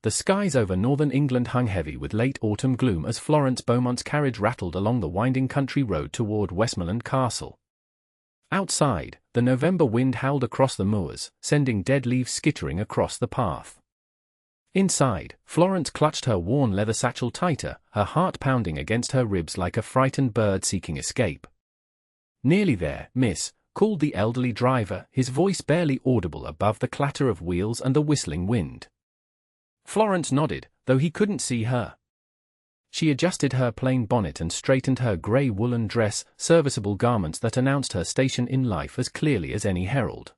The skies over northern England hung heavy with late autumn gloom as Florence Beaumont's carriage rattled along the winding country road toward Westmoreland Castle. Outside, the November wind howled across the moors, sending dead leaves skittering across the path. Inside, Florence clutched her worn leather satchel tighter, her heart pounding against her ribs like a frightened bird seeking escape. "Nearly there, miss," called the elderly driver, his voice barely audible above the clatter of wheels and the whistling wind. Florence nodded, though he couldn't see her. She adjusted her plain bonnet and straightened her grey woolen dress, serviceable garments that announced her station in life as clearly as any herald.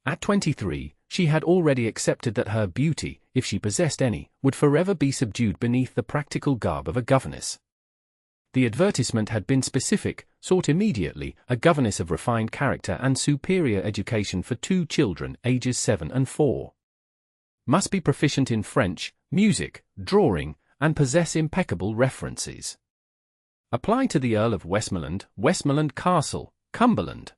At 23, she had already accepted that her beauty, if she possessed any, would forever be subdued beneath the practical garb of a governess. The advertisement had been specific, sought immediately, a governess of refined character and superior education for 2 children, ages 7 and 4. Must be proficient in French, music, drawing, and possess impeccable references. Apply to the Earl of Westmoreland, Westmoreland Castle, Cumberland.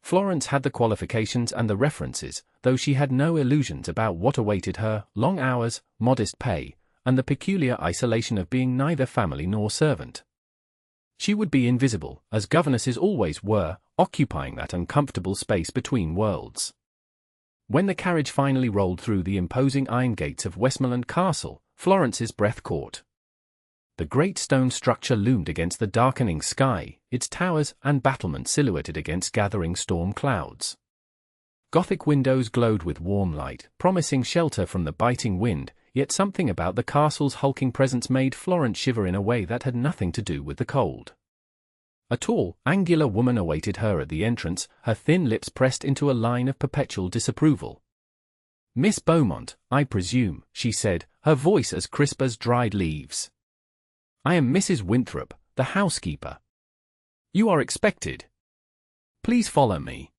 Florence had the qualifications and the references, though she had no illusions about what awaited her: long hours, modest pay, and the peculiar isolation of being neither family nor servant. She would be invisible, as governesses always were, occupying that uncomfortable space between worlds. When the carriage finally rolled through the imposing iron gates of Westmoreland Castle, Florence's breath caught. The great stone structure loomed against the darkening sky, its towers and battlements silhouetted against gathering storm clouds. Gothic windows glowed with warm light, promising shelter from the biting wind, yet something about the castle's hulking presence made Florence shiver in a way that had nothing to do with the cold. A tall, angular woman awaited her at the entrance, her thin lips pressed into a line of perpetual disapproval. "Miss Beaumont, I presume," she said, her voice as crisp as dried leaves. "I am Mrs. Winthrop, the housekeeper. You are expected. Please follow me."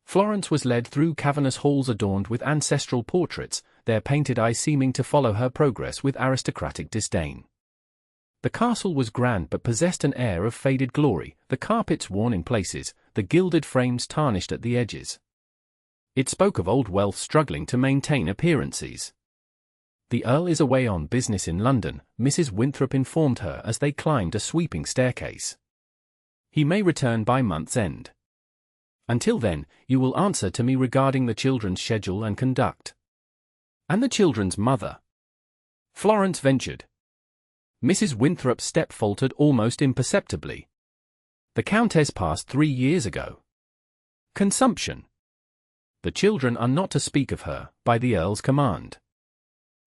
Florence was led through cavernous halls adorned with ancestral portraits, their painted eyes seeming to follow her progress with aristocratic disdain. The castle was grand but possessed an air of faded glory, the carpets worn in places, the gilded frames tarnished at the edges. It spoke of old wealth struggling to maintain appearances. "The Earl is away on business in London," Mrs. Winthrop informed her as they climbed a sweeping staircase. "He may return by month's end. Until then, you will answer to me regarding the children's schedule and conduct." "And the children's mother?" Florence ventured. Mrs. Winthrop's step faltered almost imperceptibly. "The Countess passed 3 years ago. Consumption. The children are not to speak of her, by the Earl's command."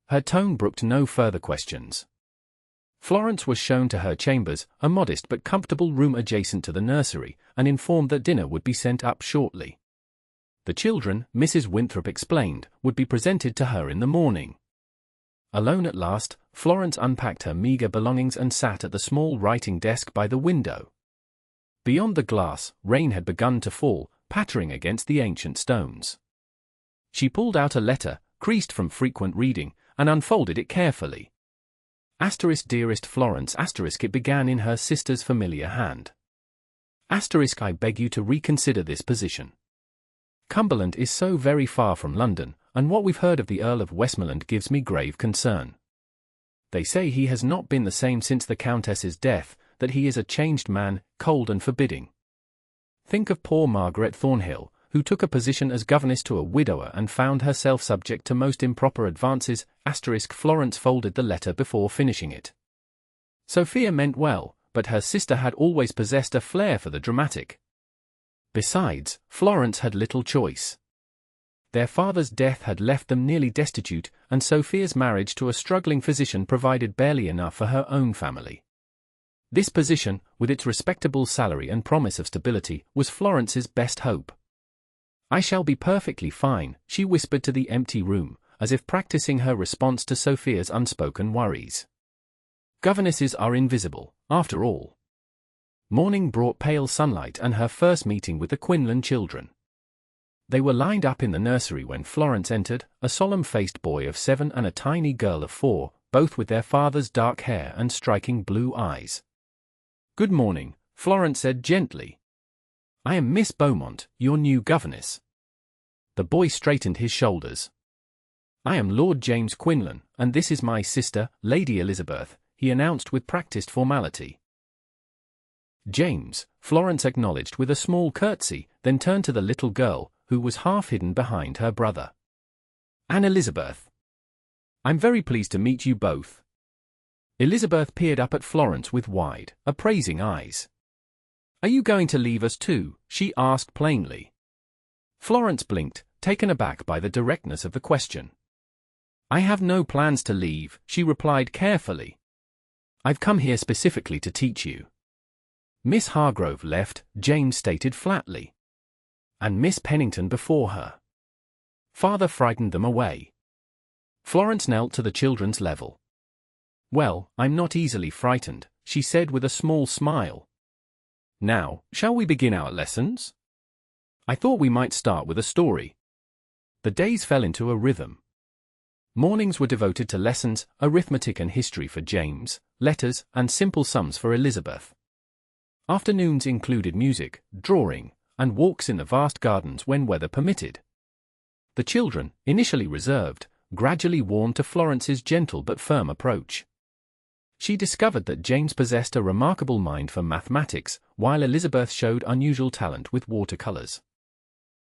Her tone brooked no further questions. Florence was shown to her chambers, a modest but comfortable room adjacent to the nursery, and informed that dinner would be sent up shortly. The children, Mrs. Winthrop explained, would be presented to her in the morning. Alone at last, Florence unpacked her meager belongings and sat at the small writing desk by the window. Beyond the glass, rain had begun to fall, pattering against the ancient stones. She pulled out a letter, creased from frequent reading, and unfolded it carefully. "Dearest Florence," it began in her sister's familiar hand. "I beg you to reconsider this position. Cumberland is so very far from London, and what we've heard of the Earl of Westmoreland gives me grave concern. They say he has not been the same since the Countess's death, that he is a changed man, cold and forbidding. Think of poor Margaret Thornhill, who took a position as governess to a widower and found herself subject to most improper advances." Florence folded the letter before finishing it. Sophia meant well, but her sister had always possessed a flair for the dramatic. Besides, Florence had little choice. Their father's death had left them nearly destitute, and Sophia's marriage to a struggling physician provided barely enough for her own family. This position, with its respectable salary and promise of stability, was Florence's best hope. "I shall be perfectly fine," she whispered to the empty room, as if practicing her response to Sophia's unspoken worries. Governesses are invisible, after all. Morning brought pale sunlight and her first meeting with the Quinlan children. They were lined up in the nursery when Florence entered, a solemn-faced boy of 7 and a tiny girl of 4, both with their father's dark hair and striking blue eyes. "Good morning," Florence said gently. "I am Miss Beaumont, your new governess." The boy straightened his shoulders. "I am Lord James Quinlan, and this is my sister, Lady Elizabeth," he announced with practiced formality. "James," Florence acknowledged with a small curtsy, then turned to the little girl, who was half hidden behind her brother. "And Elizabeth. I'm very pleased to meet you both." Elizabeth peered up at Florence with wide, appraising eyes. "Are you going to leave us too?" she asked plainly. Florence blinked, taken aback by the directness of the question. "I have no plans to leave," she replied carefully. "I've come here specifically to teach you." Miss Hargrove left, James stated flatly. "And Miss Pennington before her. Father frightened them away." Florence knelt to the children's level. "Well, I'm not easily frightened," she said with a small smile. "Now, shall we begin our lessons? I thought we might start with a story." The days fell into a rhythm. Mornings were devoted to lessons, arithmetic and history for James, letters, and simple sums for Elizabeth. Afternoons included music, drawing, and walks in the vast gardens when weather permitted. The children, initially reserved, gradually warmed to Florence's gentle but firm approach. She discovered that James possessed a remarkable mind for mathematics, while Elizabeth showed unusual talent with watercolors.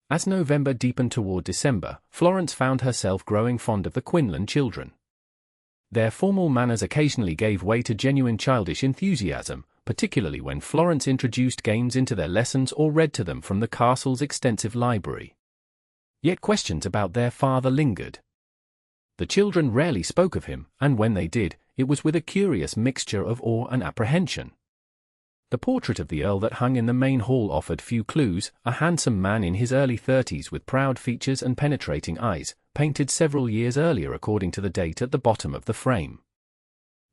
As November deepened toward December, Florence found herself growing fond of the Quinlan children. Their formal manners occasionally gave way to genuine childish enthusiasm, particularly when Florence introduced games into their lessons or read to them from the castle's extensive library. Yet questions about their father lingered. The children rarely spoke of him, and when they did, it was with a curious mixture of awe and apprehension. The portrait of the Earl that hung in the main hall offered few clues, a handsome man in his early 30s with proud features and penetrating eyes, painted several years earlier according to the date at the bottom of the frame.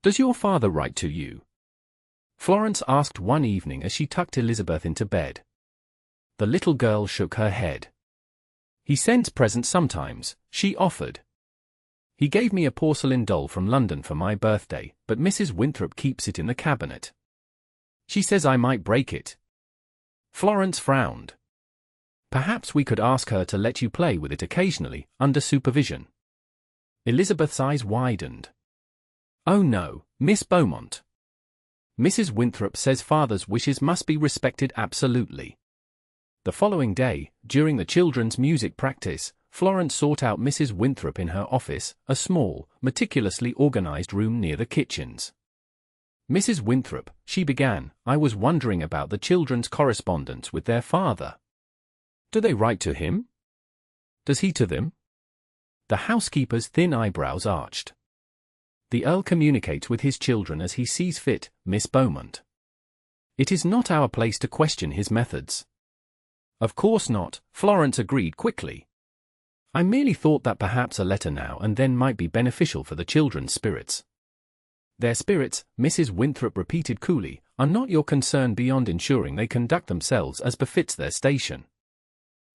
"Does your father write to you?" Florence asked one evening as she tucked Elizabeth into bed. The little girl shook her head. "He sends presents sometimes," she offered. "He gave me a porcelain doll from London for my birthday, but Mrs. Winthrop keeps it in the cabinet. She says I might break it." Florence frowned. "Perhaps we could ask her to let you play with it occasionally, under supervision." Elizabeth's eyes widened. "Oh no, Miss Beaumont. Mrs. Winthrop says father's wishes must be respected absolutely." The following day, during the children's music practice, Florence sought out Mrs. Winthrop in her office, a small, meticulously organized room near the kitchens. "Mrs. Winthrop," she began, "I was wondering about the children's correspondence with their father. Do they write to him? Does he to them?" The housekeeper's thin eyebrows arched. "The Earl communicates with his children as he sees fit, Miss Beaumont. It is not our place to question his methods." "Of course not," Florence agreed quickly. "I merely thought that perhaps a letter now and then might be beneficial for the children's spirits." "Their spirits," Mrs. Winthrop repeated coolly, "are not your concern beyond ensuring they conduct themselves as befits their station.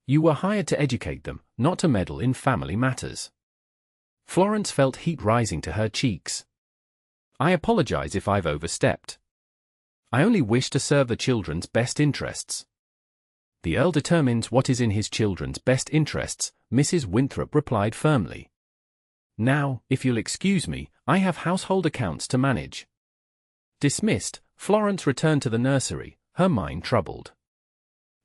You were hired to educate them, not to meddle in family matters." Florence felt heat rising to her cheeks. "I apologize if I've overstepped. I only wish to serve the children's best interests." "The Earl determines what is in his children's best interests," Mrs. Winthrop replied firmly. "Now, if you'll excuse me, I have household accounts to manage." Dismissed, Florence returned to the nursery, her mind troubled.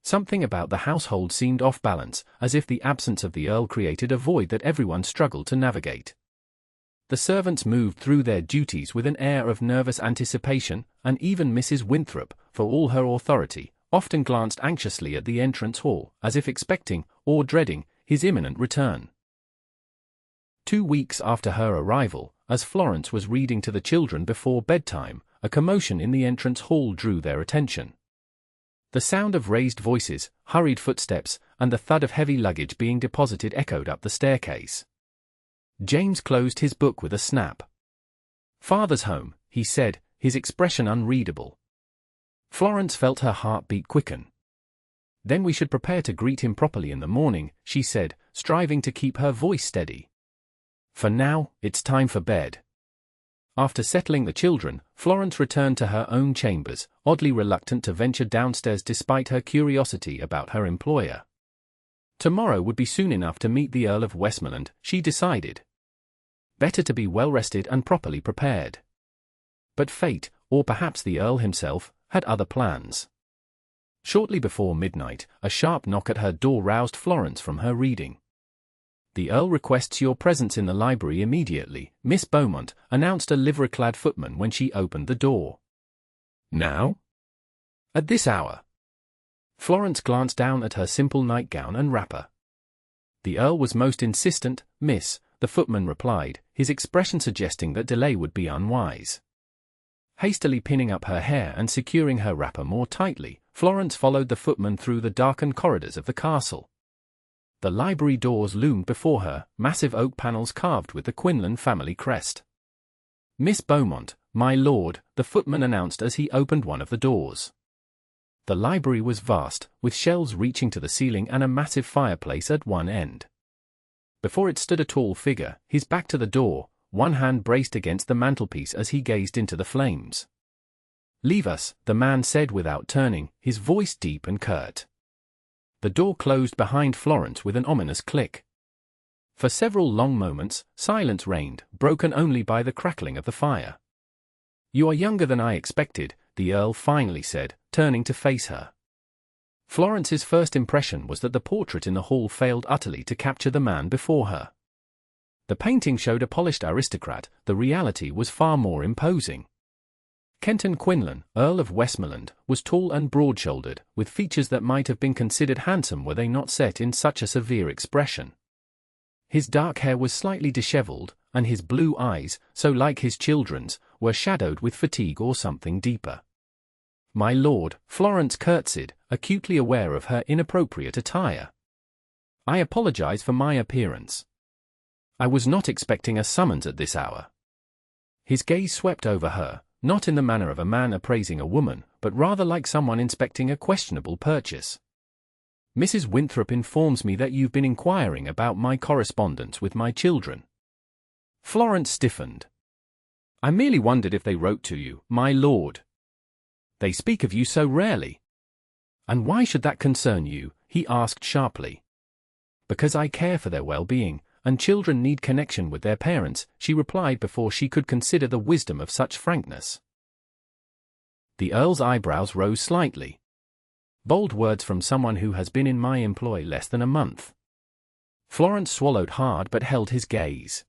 Something about the household seemed off balance, as if the absence of the Earl created a void that everyone struggled to navigate. The servants moved through their duties with an air of nervous anticipation, and even Mrs. Winthrop, for all her authority, often glanced anxiously at the entrance hall, as if expecting, or dreading, his imminent return. 2 weeks after her arrival, as Florence was reading to the children before bedtime, a commotion in the entrance hall drew their attention. The sound of raised voices, hurried footsteps, and the thud of heavy luggage being deposited echoed up the staircase. James closed his book with a snap. "Father's home," he said, his expression unreadable. Florence felt her heartbeat quicken. "Then we should prepare to greet him properly in the morning," she said, striving to keep her voice steady. "For now, it's time for bed." After settling the children, Florence returned to her own chambers, oddly reluctant to venture downstairs despite her curiosity about her employer. Tomorrow would be soon enough to meet the Earl of Westmoreland, she decided. better to be well-rested and properly prepared. But fate, or perhaps the Earl himself, had other plans. Shortly before midnight, a sharp knock at her door roused Florence from her reading. "The Earl requests your presence in the library immediately," Miss Beaumont announced a livery-clad footman when she opened the door. "Now? At this hour?" Florence glanced down at her simple nightgown and wrapper. "The Earl was most insistent, miss," the footman replied, his expression suggesting that delay would be unwise. Hastily pinning up her hair and securing her wrapper more tightly, Florence followed the footman through the darkened corridors of the castle. The library doors loomed before her, massive oak panels carved with the Quinlan family crest. "Miss Beaumont, my lord," the footman announced as he opened one of the doors. The library was vast, with shelves reaching to the ceiling and a massive fireplace at one end. Before it stood a tall figure, his back to the door, one hand braced against the mantelpiece as he gazed into the flames. "Leave us," the man said without turning, his voice deep and curt. The door closed behind Florence with an ominous click. For several long moments, silence reigned, broken only by the crackling of the fire. "You are younger than I expected," the Earl finally said, turning to face her. Florence's first impression was that the portrait in the hall failed utterly to capture the man before her. The painting showed a polished aristocrat, the reality was far more imposing. Kenton Quinlan, Earl of Westmoreland, was tall and broad-shouldered, with features that might have been considered handsome were they not set in such a severe expression. His dark hair was slightly disheveled, and his blue eyes, so like his children's, were shadowed with fatigue or something deeper. "My lord," Florence curtsied, acutely aware of her inappropriate attire. "I apologize for my appearance. I was not expecting a summons at this hour." His gaze swept over her, not in the manner of a man appraising a woman, but rather like someone inspecting a questionable purchase. "Mrs. Winthrop informs me that you've been inquiring about my correspondence with my children." Florence stiffened. "I merely wondered if they wrote to you, my lord." "They speak of you so rarely." "And why should that concern you?" he asked sharply. "Because I care for their well-being, and children need connection with their parents," she replied before she could consider the wisdom of such frankness. The Earl's eyebrows rose slightly. "Bold words from someone who has been in my employ less than a month." Florence swallowed hard but held his gaze.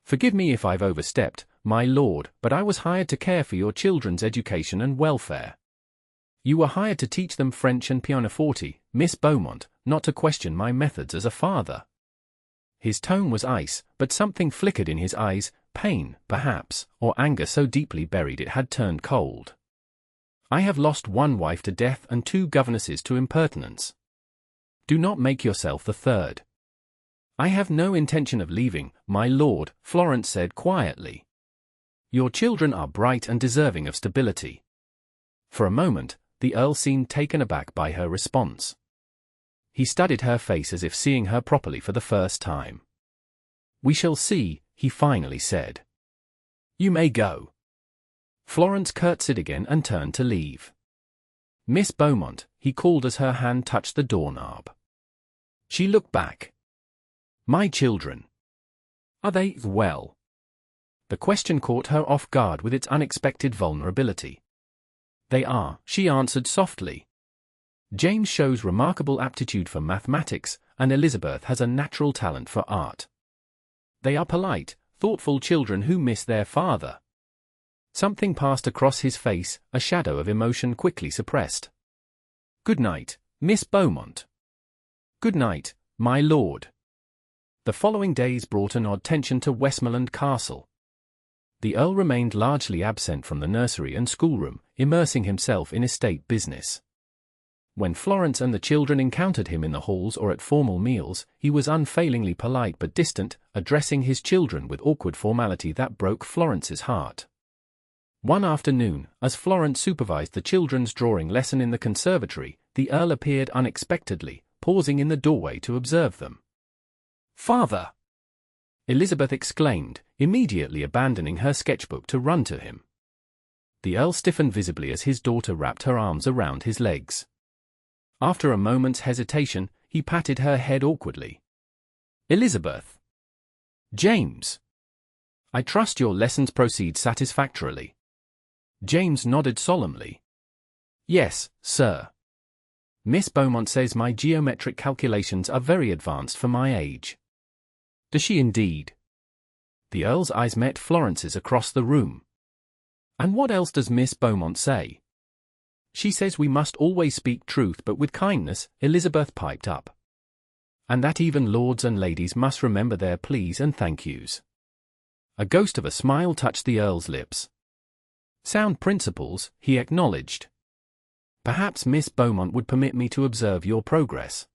"Forgive me if I've overstepped, my lord, but I was hired to care for your children's education and welfare." "You were hired to teach them French and pianoforte, Miss Beaumont, not to question my methods as a father." His tone was ice, but something flickered in his eyes, pain, perhaps, or anger so deeply buried it had turned cold. "I have lost one wife to death and two governesses to impertinence. Do not make yourself the third." "I have no intention of leaving, my lord," Florence said quietly. "Your children are bright and deserving of stability." For a moment, the Earl seemed taken aback by her response. He studied her face as if seeing her properly for the first time. "We shall see," he finally said. "You may go." Florence curtsied again and turned to leave. "Miss Beaumont," he called as her hand touched the doorknob. She looked back. "My children. Are they well?" The question caught her off guard with its unexpected vulnerability. "They are," she answered softly. "James shows remarkable aptitude for mathematics, and Elizabeth has a natural talent for art. They are polite, thoughtful children who miss their father." Something passed across his face, a shadow of emotion quickly suppressed. "Good night, Miss Beaumont." "Good night, my lord." The following days brought an odd tension to Westmoreland Castle. The Earl remained largely absent from the nursery and schoolroom, immersing himself in estate business. When Florence and the children encountered him in the halls or at formal meals, he was unfailingly polite but distant, addressing his children with awkward formality that broke Florence's heart. One afternoon, as Florence supervised the children's drawing lesson in the conservatory, the Earl appeared unexpectedly, pausing in the doorway to observe them. "Father!" Elizabeth exclaimed, immediately abandoning her sketchbook to run to him. The Earl stiffened visibly as his daughter wrapped her arms around his legs. After a moment's hesitation, he patted her head awkwardly. "Elizabeth!" "James!" I trust your lessons proceed satisfactorily. James nodded solemnly. Yes, sir. Miss Beaumont says my geometric calculations are very advanced for my age. Does she indeed? The Earl's eyes met Florence's across the room. And what else does Miss Beaumont say? She says we must always speak truth but with kindness, Elizabeth piped up. And that even lords and ladies must remember their pleas and thank yous. A ghost of a smile touched the Earl's lips. Sound principles, he acknowledged. Perhaps Miss Beaumont would permit me to observe your progress.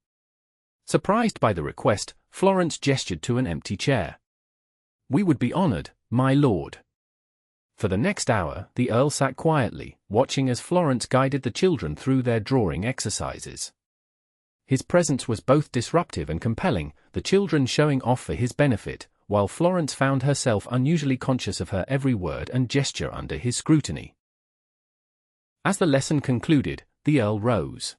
Surprised by the request, Florence gestured to an empty chair. We would be honored, my lord. For the next hour, the Earl sat quietly, watching as Florence guided the children through their drawing exercises. His presence was both disruptive and compelling, the children showing off for his benefit, while Florence found herself unusually conscious of her every word and gesture under his scrutiny. As the lesson concluded, the Earl rose.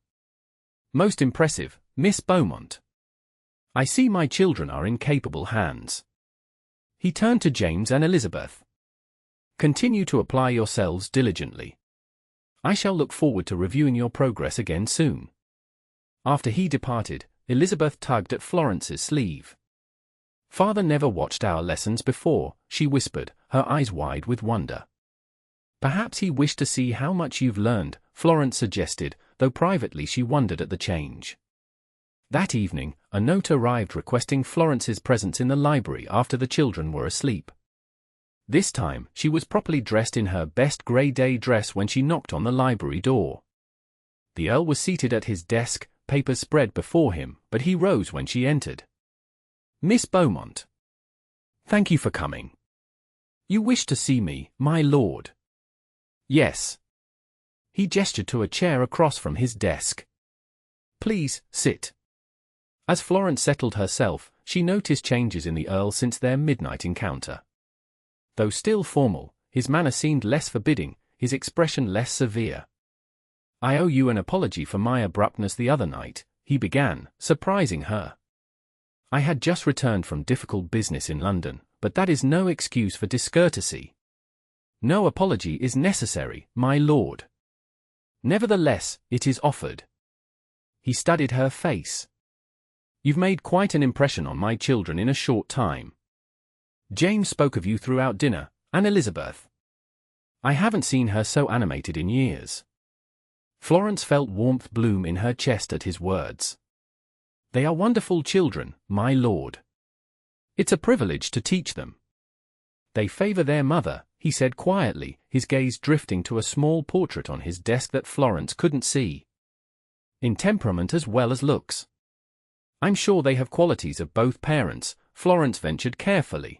Most impressive, Miss Beaumont. I see my children are in capable hands. He turned to James and Elizabeth. Continue to apply yourselves diligently. I shall look forward to reviewing your progress again soon. After he departed, Elizabeth tugged at Florence's sleeve. Father never watched our lessons before, she whispered, her eyes wide with wonder. Perhaps he wished to see how much you've learned, Florence suggested, though privately she wondered at the change. That evening, a note arrived requesting Florence's presence in the library after the children were asleep. This time, she was properly dressed in her best grey day dress when she knocked on the library door. The Earl was seated at his desk, papers spread before him, but he rose when she entered. Miss Beaumont. Thank you for coming. You wish to see me, my lord? Yes. He gestured to a chair across from his desk. Please, sit. As Florence settled herself, she noticed changes in the Earl since their midnight encounter. Though still formal, his manner seemed less forbidding, his expression less severe. I owe you an apology for my abruptness the other night, he began, surprising her. I had just returned from difficult business in London, but that is no excuse for discourtesy. No apology is necessary, my lord. Nevertheless, it is offered. He studied her face. You've made quite an impression on my children in a short time. James spoke of you throughout dinner, and Elizabeth. I haven't seen her so animated in years. Florence felt warmth bloom in her chest at his words. They are wonderful children, my lord. It's a privilege to teach them. They favor their mother, he said quietly, his gaze drifting to a small portrait on his desk that Florence couldn't see. In temperament as well as looks. I'm sure they have qualities of both parents, Florence ventured carefully.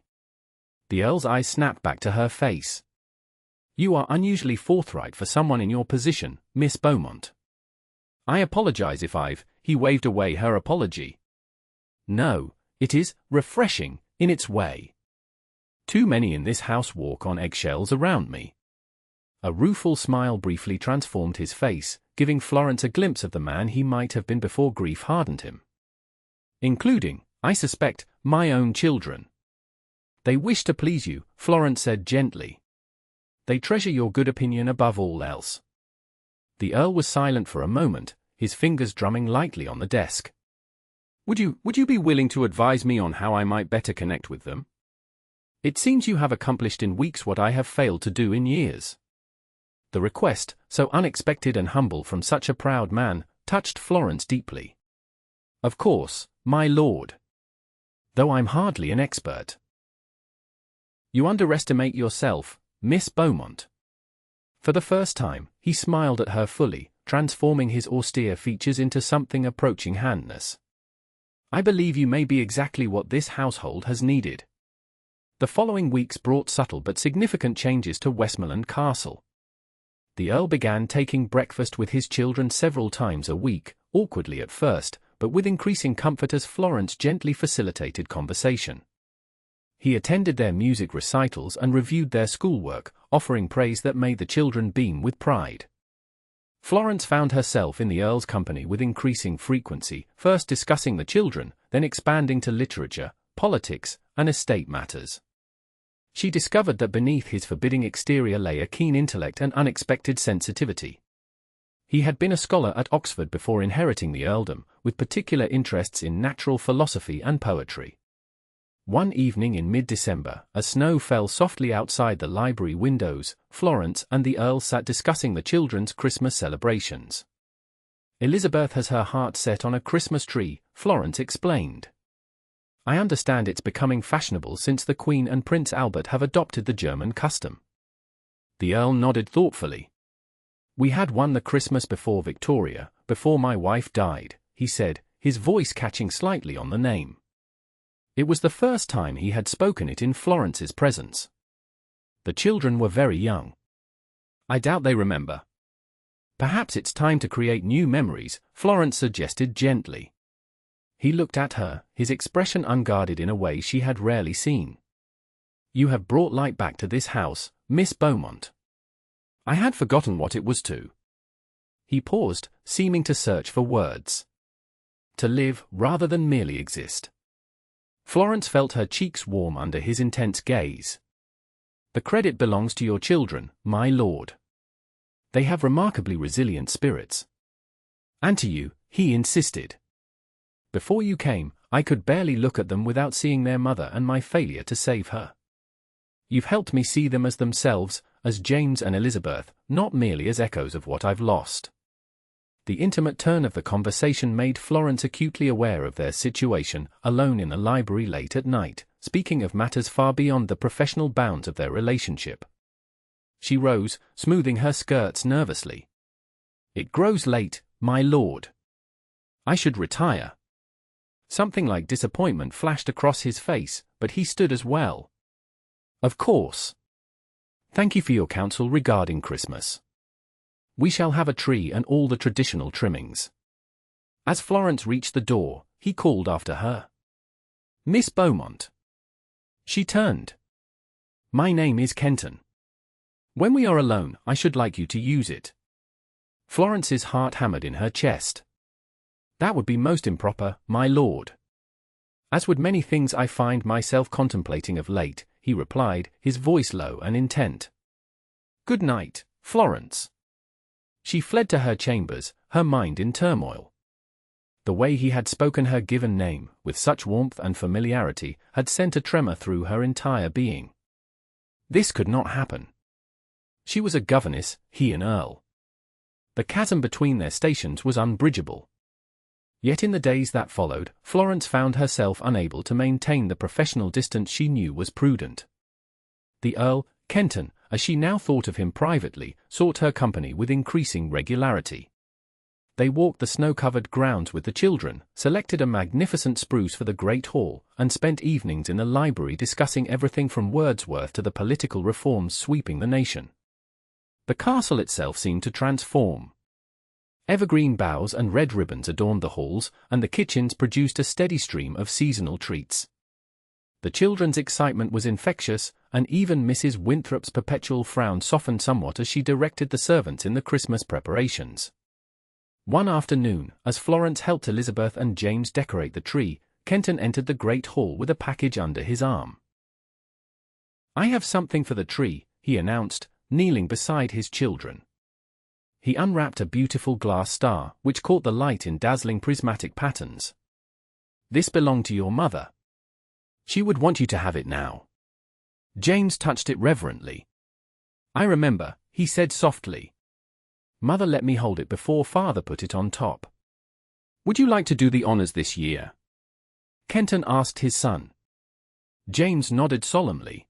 The Earl's eyes snapped back to her face. You are unusually forthright for someone in your position, Miss Beaumont. I apologize if he waved away her apology. No, it is refreshing, in its way. Too many in this house walk on eggshells around me. A rueful smile briefly transformed his face, giving Florence a glimpse of the man he might have been before grief hardened him. Including, I suspect, my own children. They wish to please you, Florence said gently. They treasure your good opinion above all else. The Earl was silent for a moment, his fingers drumming lightly on the desk. Would you be willing to advise me on how I might better connect with them? It seems you have accomplished in weeks what I have failed to do in years. The request, so unexpected and humble from such a proud man, touched Florence deeply. Of course, my lord. Though I'm hardly an expert. You underestimate yourself, Miss Beaumont. For the first time, he smiled at her fully, transforming his austere features into something approaching handness. I believe you may be exactly what this household has needed. The following weeks brought subtle but significant changes to Westmoreland Castle. The Earl began taking breakfast with his children several times a week, awkwardly at first, but with increasing comfort as Florence gently facilitated conversation. He attended their music recitals and reviewed their schoolwork, offering praise that made the children beam with pride. Florence found herself in the Earl's company with increasing frequency, first discussing the children, then expanding to literature, politics, and estate matters. She discovered that beneath his forbidding exterior lay a keen intellect and unexpected sensitivity. He had been a scholar at Oxford before inheriting the earldom, with particular interests in natural philosophy and poetry. One evening in mid-December, as snow fell softly outside the library windows, Florence and the Earl sat discussing the children's Christmas celebrations. "Elizabeth has her heart set on a Christmas tree," Florence explained. "I understand it's becoming fashionable since the Queen and Prince Albert have adopted the German custom." The Earl nodded thoughtfully. "We had one the Christmas before Victoria, before my wife died," he said, his voice catching slightly on the name. It was the first time he had spoken it in Florence's presence. The children were very young. "I doubt they remember." "Perhaps it's time to create new memories," Florence suggested gently. He looked at her, his expression unguarded in a way she had rarely seen. "You have brought light back to this house, Miss Beaumont." "I had forgotten what it was to." He paused, seeming to search for words. "To live, rather than merely exist." Florence felt her cheeks warm under his intense gaze. "The credit belongs to your children, my lord. They have remarkably resilient spirits." "And to you," he insisted. "Before you came, I could barely look at them without seeing their mother and my failure to save her. You've helped me see them as themselves, as James and Elizabeth, not merely as echoes of what I've lost." The intimate turn of the conversation made Florence acutely aware of their situation, alone in the library late at night, speaking of matters far beyond the professional bounds of their relationship. She rose, smoothing her skirts nervously. "It grows late, my lord. I should retire." Something like disappointment flashed across his face, but he stood as well. "Of course. Thank you for your counsel regarding Christmas. We shall have a tree and all the traditional trimmings." As Florence reached the door, he called after her. "Miss Beaumont." She turned. "My name is Kenton. When we are alone, I should like you to use it." Florence's heart hammered in her chest. "That would be most improper, my lord." "As would many things I find myself contemplating of late," he replied, his voice low and intent. "Good night, Florence." She fled to her chambers, her mind in turmoil. The way he had spoken her given name, with such warmth and familiarity, had sent a tremor through her entire being. This could not happen. She was a governess, he an earl. The chasm between their stations was unbridgeable. Yet in the days that followed, Florence found herself unable to maintain the professional distance she knew was prudent. The Earl, Kenton, as she now thought of him privately, sought her company with increasing regularity. They walked the snow-covered grounds with the children, selected a magnificent spruce for the great hall, and spent evenings in the library discussing everything from Wordsworth to the political reforms sweeping the nation. The castle itself seemed to transform. Evergreen boughs and red ribbons adorned the halls, and the kitchens produced a steady stream of seasonal treats. The children's excitement was infectious, and even Mrs. Winthrop's perpetual frown softened somewhat as she directed the servants in the Christmas preparations. One afternoon, as Florence helped Elizabeth and James decorate the tree, Kenton entered the great hall with a package under his arm. "I have something for the tree," he announced, kneeling beside his children. He unwrapped a beautiful glass star, which caught the light in dazzling prismatic patterns. "This belonged to your mother. She would want you to have it now." James touched it reverently. "I remember," he said softly. "Mother let me hold it before Father put it on top. Would you like to do the honors this year?" Kenton asked his son. James nodded solemnly.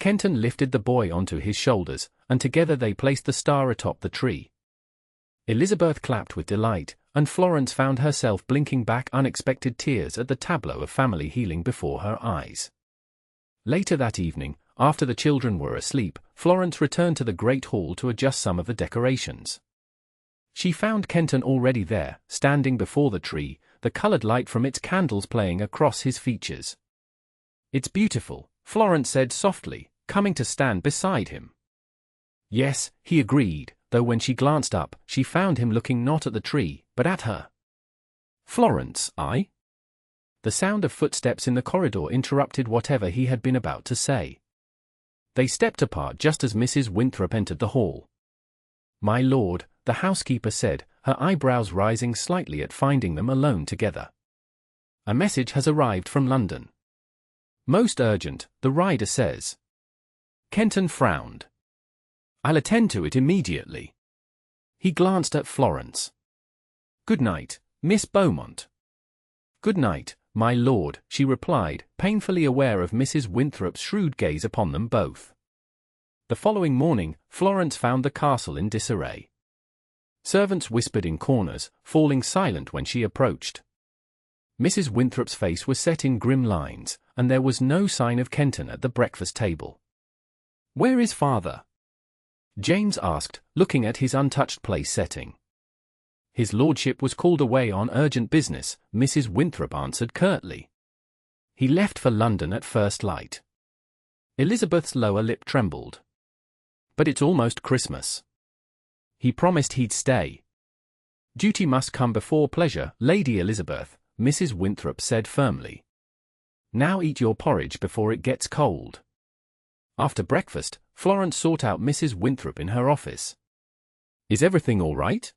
Kenton lifted the boy onto his shoulders, and together they placed the star atop the tree. Elizabeth clapped with delight, and Florence found herself blinking back unexpected tears at the tableau of family healing before her eyes. Later that evening, after the children were asleep, Florence returned to the great hall to adjust some of the decorations. She found Kenton already there, standing before the tree, the colored light from its candles playing across his features. "It's beautiful," Florence said softly, coming to stand beside him. "Yes," he agreed, though when she glanced up, she found him looking not at the tree, but at her. "Florence, I?" The sound of footsteps in the corridor interrupted whatever he had been about to say. They stepped apart just as Mrs. Winthrop entered the hall. "My lord," the housekeeper said, her eyebrows rising slightly at finding them alone together. "A message has arrived from London. Most urgent, the rider says." Kenton frowned. "I'll attend to it immediately." He glanced at Florence. "Good night, Miss Beaumont." "Good night, my lord," she replied, painfully aware of Mrs. Winthrop's shrewd gaze upon them both. The following morning, Florence found the castle in disarray. Servants whispered in corners, falling silent when she approached. Mrs. Winthrop's face was set in grim lines, and there was no sign of Kenton at the breakfast table. "Where is father?" James asked, looking at his untouched place setting. "His lordship was called away on urgent business," Mrs. Winthrop answered curtly. "He left for London at first light." Elizabeth's lower lip trembled. "But it's almost Christmas." "He promised he'd stay." "Duty must come before pleasure, Lady Elizabeth," Mrs. Winthrop said firmly. "Now eat your porridge before it gets cold." After breakfast, Florence sought out Mrs. Winthrop in her office. "Is everything all right?"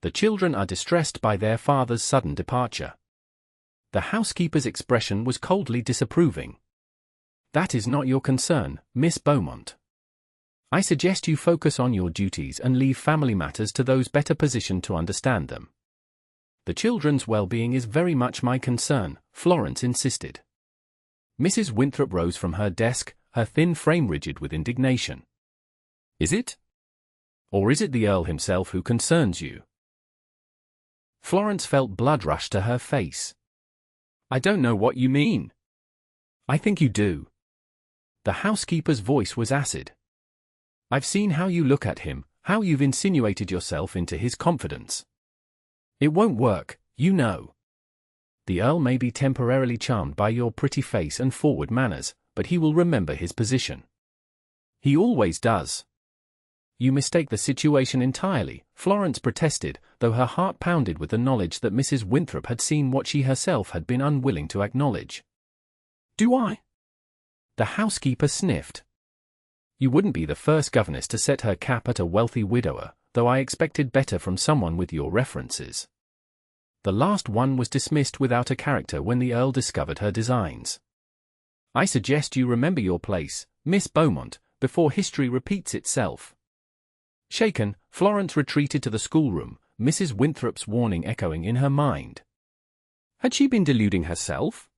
"The children are distressed by their father's sudden departure." The housekeeper's expression was coldly disapproving. "That is not your concern, Miss Beaumont. I suggest you focus on your duties and leave family matters to those better positioned to understand them." "The children's well-being is very much my concern," Florence insisted. Mrs. Winthrop rose from her desk, her thin frame rigid with indignation. "Is it? Or is it the Earl himself who concerns you?" Florence felt blood rush to her face. "I don't know what you mean." "I think you do." The housekeeper's voice was acid. "I've seen how you look at him, how you've insinuated yourself into his confidence. It won't work, you know. The Earl may be temporarily charmed by your pretty face and forward manners, but he will remember his position. He always does." "You mistake the situation entirely," Florence protested, though her heart pounded with the knowledge that Mrs. Winthrop had seen what she herself had been unwilling to acknowledge. "Do I?" The housekeeper sniffed. "You wouldn't be the first governess to set her cap at a wealthy widower, though I expected better from someone with your references. The last one was dismissed without a character when the Earl discovered her designs. I suggest you remember your place, Miss Beaumont, before history repeats itself." Shaken, Florence retreated to the schoolroom, Mrs. Winthrop's warning echoing in her mind. Had she been deluding herself?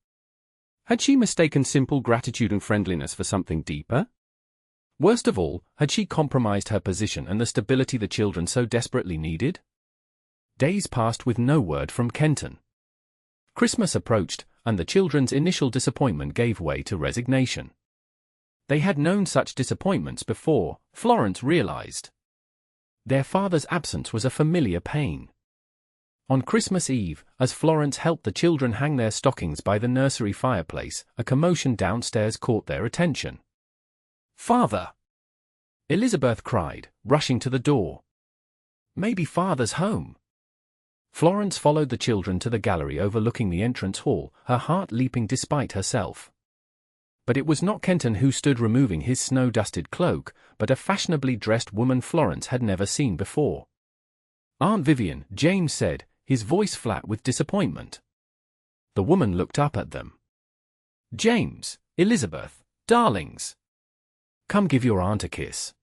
Had she mistaken simple gratitude and friendliness for something deeper? Worst of all, had she compromised her position and the stability the children so desperately needed? Days passed with no word from Kenton. Christmas approached, and the children's initial disappointment gave way to resignation. They had known such disappointments before, Florence realized. Their father's absence was a familiar pain. On Christmas Eve, as Florence helped the children hang their stockings by the nursery fireplace, a commotion downstairs caught their attention. "Father!" Elizabeth cried, rushing to the door. "Maybe father's home." Florence followed the children to the gallery overlooking the entrance hall, her heart leaping despite herself. But it was not Kenton who stood removing his snow-dusted cloak, but a fashionably dressed woman Florence had never seen before. "Aunt Vivian," James said, his voice flat with disappointment. The woman looked up at them. "James, Elizabeth, darlings. Come give your aunt a kiss.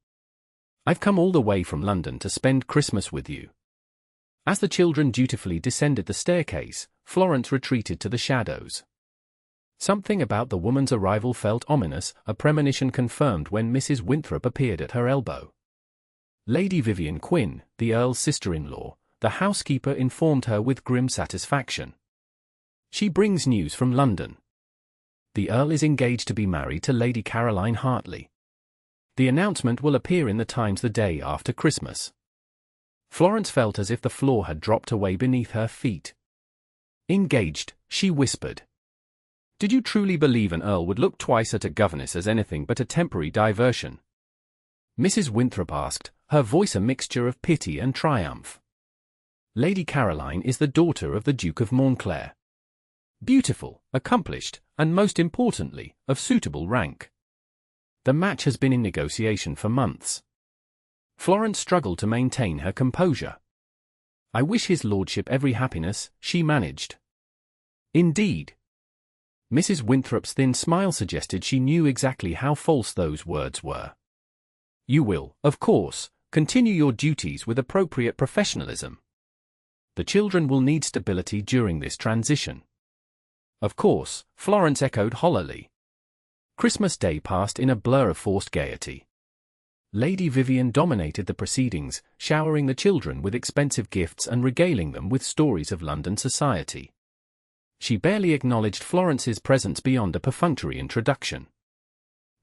I've come all the way from London to spend Christmas with you." As the children dutifully descended the staircase, Florence retreated to the shadows. Something about the woman's arrival felt ominous, a premonition confirmed when Mrs. Winthrop appeared at her elbow. Lady Vivian Quinn, the Earl's sister-in-law, the housekeeper informed her with grim satisfaction. "She brings news from London. The Earl is engaged to be married to Lady Caroline Hartley. The announcement will appear in the Times the day after Christmas." Florence felt as if the floor had dropped away beneath her feet. "Engaged," she whispered. "Did you truly believe an Earl would look twice at a governess as anything but a temporary diversion?" Mrs. Winthrop asked, her voice a mixture of pity and triumph. "Lady Caroline is the daughter of the Duke of Montclair. Beautiful, accomplished, and most importantly, of suitable rank. The match has been in negotiation for months. Florence struggled to maintain her composure. I wish his lordship every happiness, she managed. Indeed. Mrs. Winthrop's thin smile suggested she knew exactly how false those words were. You will, of course, continue your duties with appropriate professionalism. The children will need stability during this transition. Of course, Florence echoed hollowly. Christmas Day passed in a blur of forced gaiety. Lady Vivian dominated the proceedings, showering the children with expensive gifts and regaling them with stories of London society. She barely acknowledged Florence's presence beyond a perfunctory introduction.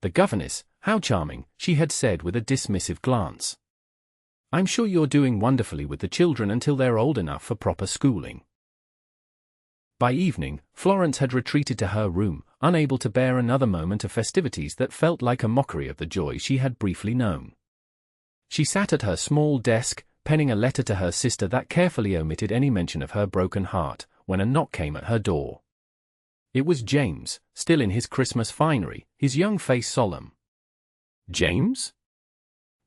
The governess, how charming, she had said with a dismissive glance. I'm sure you're doing wonderfully with the children until they're old enough for proper schooling. By evening, Florence had retreated to her room, unable to bear another moment of festivities that felt like a mockery of the joy she had briefly known. She sat at her small desk, penning a letter to her sister that carefully omitted any mention of her broken heart, when a knock came at her door. It was James, still in his Christmas finery, his young face solemn. James?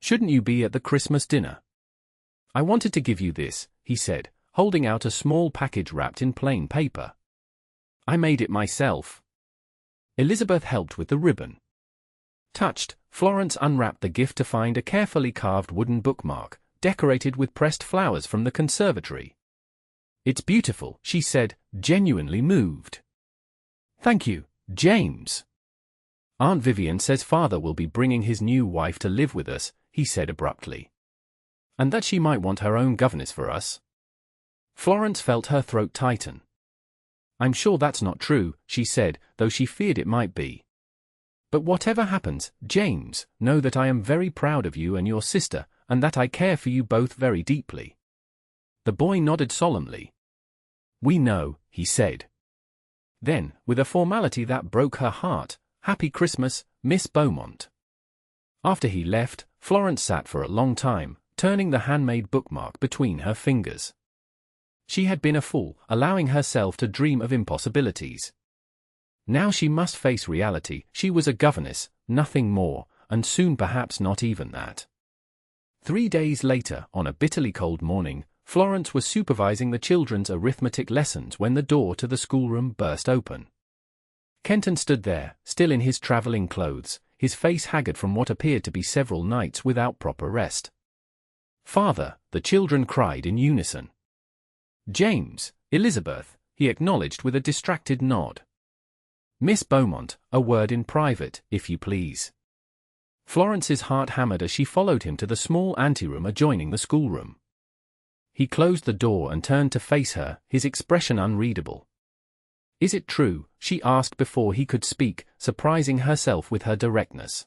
Shouldn't you be at the Christmas dinner? I wanted to give you this, he said, holding out a small package wrapped in plain paper. I made it myself. Elizabeth helped with the ribbon. Touched, Florence unwrapped the gift to find a carefully carved wooden bookmark, decorated with pressed flowers from the conservatory. It's beautiful, she said, genuinely moved. Thank you, James. Aunt Vivian says Father will be bringing his new wife to live with us, he said abruptly. And that she might want her own governess for us. Florence felt her throat tighten. I'm sure that's not true, she said, though she feared it might be. But whatever happens, James, know that I am very proud of you and your sister, and that I care for you both very deeply. The boy nodded solemnly. We know, he said. Then, with a formality that broke her heart, Happy Christmas, Miss Beaumont. After he left, Florence sat for a long time, turning the handmade bookmark between her fingers. She had been a fool, allowing herself to dream of impossibilities. Now she must face reality. She was a governess, nothing more, and soon perhaps not even that. 3 days later, on a bitterly cold morning, Florence was supervising the children's arithmetic lessons when the door to the schoolroom burst open. Kenton stood there, still in his travelling clothes, his face haggard from what appeared to be several nights without proper rest. Father, the children cried in unison. James, Elizabeth, he acknowledged with a distracted nod. Miss Beaumont, a word in private, if you please. Florence's heart hammered as she followed him to the small anteroom adjoining the schoolroom. He closed the door and turned to face her, his expression unreadable. Is it true? She asked before he could speak, surprising herself with her directness.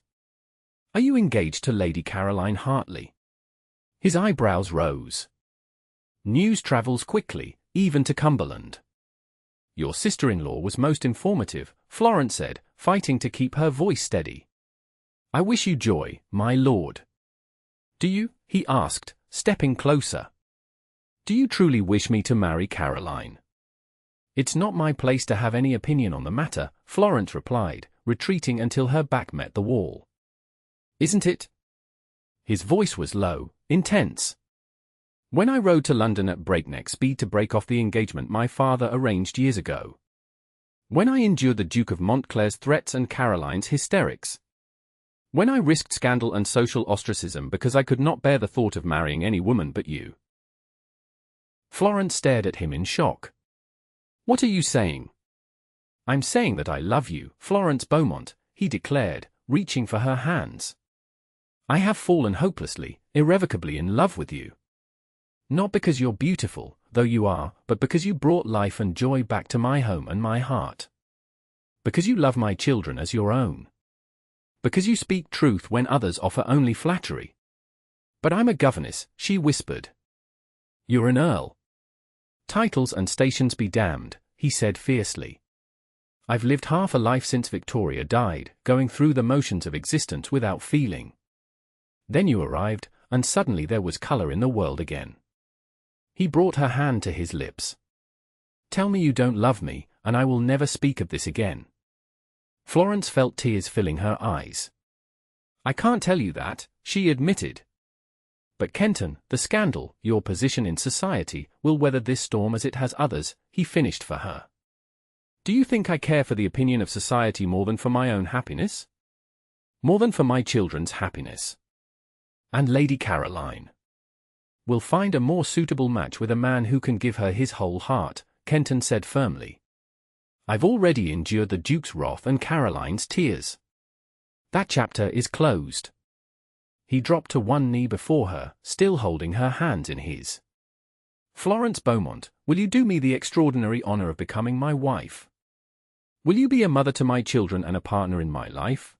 Are you engaged to Lady Caroline Hartley? His eyebrows rose. News travels quickly, even to Cumberland. Your sister-in-law was most informative, Florence said, fighting to keep her voice steady. I wish you joy, my lord. Do you? He asked, stepping closer. Do you truly wish me to marry Caroline? It's not my place to have any opinion on the matter, Florence replied, retreating until her back met the wall. Isn't it? His voice was low, intense. When I rode to London at breakneck speed to break off the engagement my father arranged years ago. When I endured the Duke of Montclair's threats and Caroline's hysterics. When I risked scandal and social ostracism because I could not bear the thought of marrying any woman but you. Florence stared at him in shock. What are you saying? I'm saying that I love you, Florence Beaumont, he declared, reaching for her hands. I have fallen hopelessly, irrevocably in love with you. Not because you're beautiful, though you are, but because you brought life and joy back to my home and my heart. Because you love my children as your own. Because you speak truth when others offer only flattery. But I'm a governess, she whispered. You're an earl. Titles and stations be damned, he said fiercely. I've lived half a life since Victoria died, going through the motions of existence without feeling. Then you arrived, and suddenly there was colour in the world again. He brought her hand to his lips. Tell me you don't love me, and I will never speak of this again. Florence felt tears filling her eyes. "I can't tell you that," she admitted. "But Kenton, the scandal, your position in society, will weather this storm as it has others," he finished for her. "Do you think I care for the opinion of society more than for my own happiness? More than for my children's happiness? And Lady Caroline will find a more suitable match with a man who can give her his whole heart," Kenton said firmly. "I've already endured the Duke's wrath and Caroline's tears. That chapter is closed." He dropped to one knee before her, still holding her hands in his. "Florence Beaumont, will you do me the extraordinary honor of becoming my wife? Will you be a mother to my children and a partner in my life?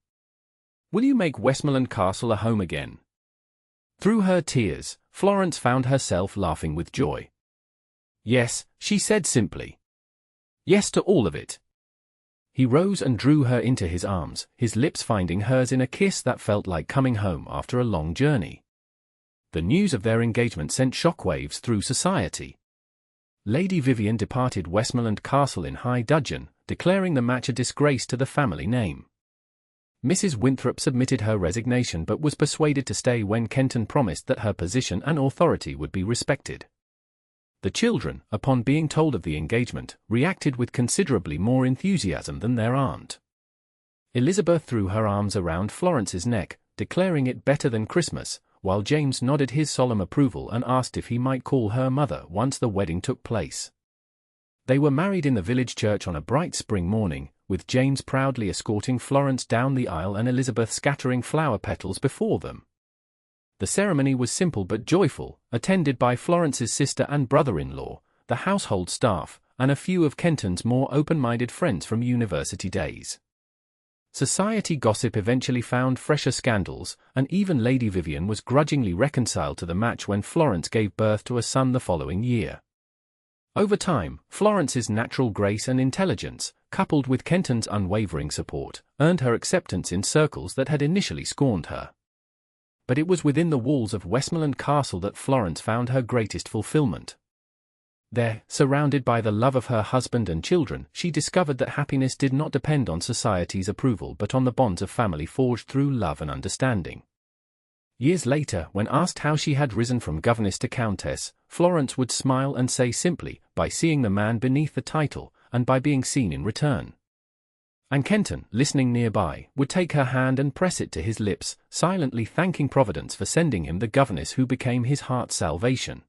Will you make Westmoreland Castle a home again?" Through her tears, Florence found herself laughing with joy. "Yes," she said simply. "Yes to all of it." He rose and drew her into his arms, his lips finding hers in a kiss that felt like coming home after a long journey. The news of their engagement sent shockwaves through society. Lady Vivian departed Westmoreland Castle in high dudgeon, declaring the match a disgrace to the family name. Mrs. Winthrop submitted her resignation but was persuaded to stay when Kenton promised that her position and authority would be respected. The children, upon being told of the engagement, reacted with considerably more enthusiasm than their aunt. Elizabeth threw her arms around Florence's neck, declaring it better than Christmas, while James nodded his solemn approval and asked if he might call her mother once the wedding took place. They were married in the village church on a bright spring morning, with James proudly escorting Florence down the aisle and Elizabeth scattering flower petals before them. The ceremony was simple but joyful, attended by Florence's sister and brother-in-law, the household staff, and a few of Kenton's more open-minded friends from university days. Society gossip eventually found fresher scandals, and even Lady Vivian was grudgingly reconciled to the match when Florence gave birth to a son the following year. Over time, Florence's natural grace and intelligence, coupled with Kenton's unwavering support, earned her acceptance in circles that had initially scorned her. But it was within the walls of Westmoreland Castle that Florence found her greatest fulfillment. There, surrounded by the love of her husband and children, she discovered that happiness did not depend on society's approval but on the bonds of family forged through love and understanding. Years later, when asked how she had risen from Governess to Countess, Florence would smile and say simply, "By seeing the man beneath the title, and by being seen in return." And Kenton, listening nearby, would take her hand and press it to his lips, silently thanking Providence for sending him the governess who became his heart's salvation.